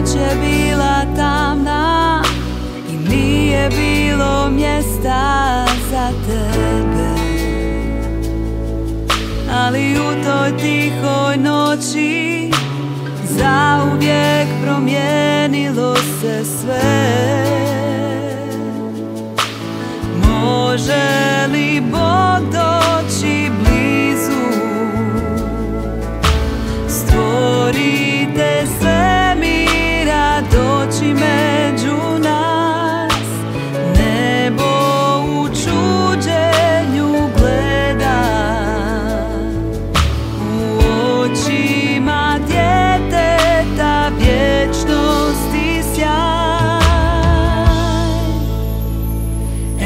Noć je bila tamna i nije bilo mjesta za tebe, ali u toj tihoj noći zauvijek promijenilo se sve. Može li Bog doći blizu, stvorite svemira doći među nas? Nebo u čuđenju gleda, u očima djeteta vječnosti sjaj.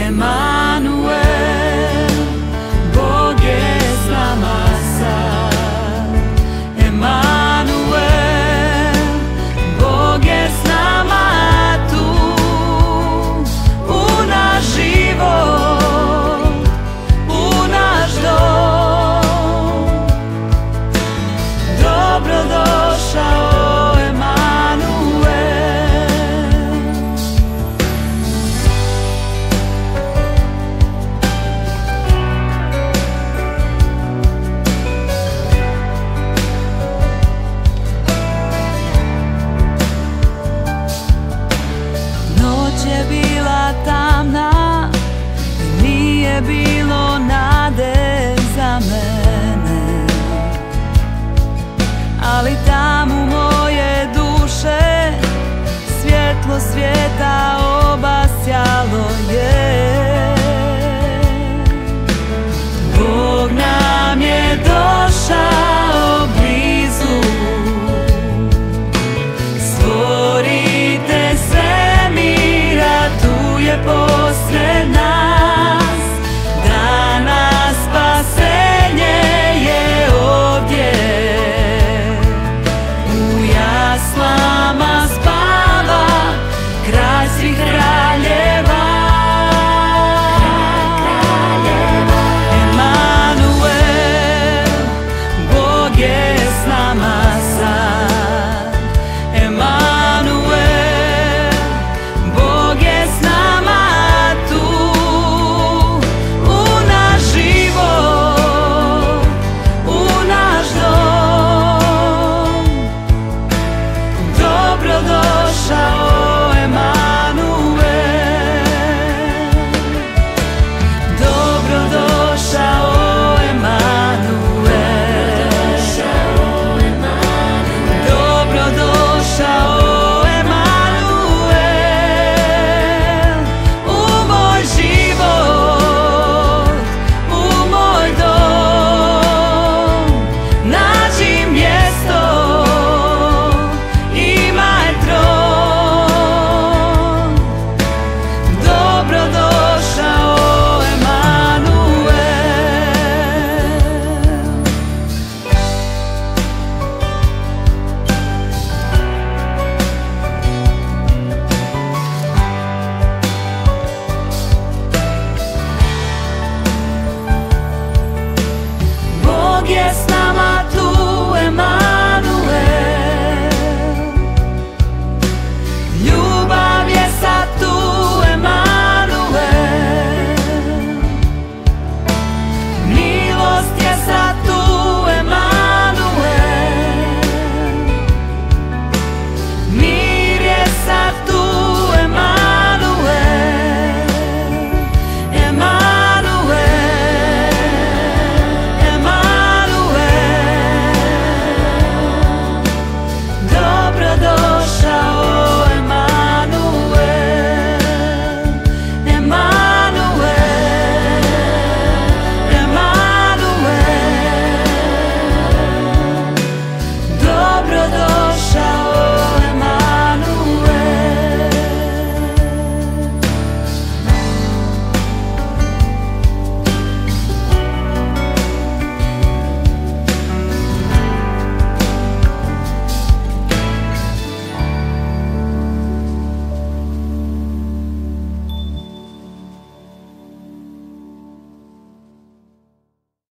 Emanuel, Bog je s nama sad. Emanuel, Bog je s nama tu, u naš život, u naš dom. Dobrodošao Emanuel. Noć je bila tamna i nije bilo nas.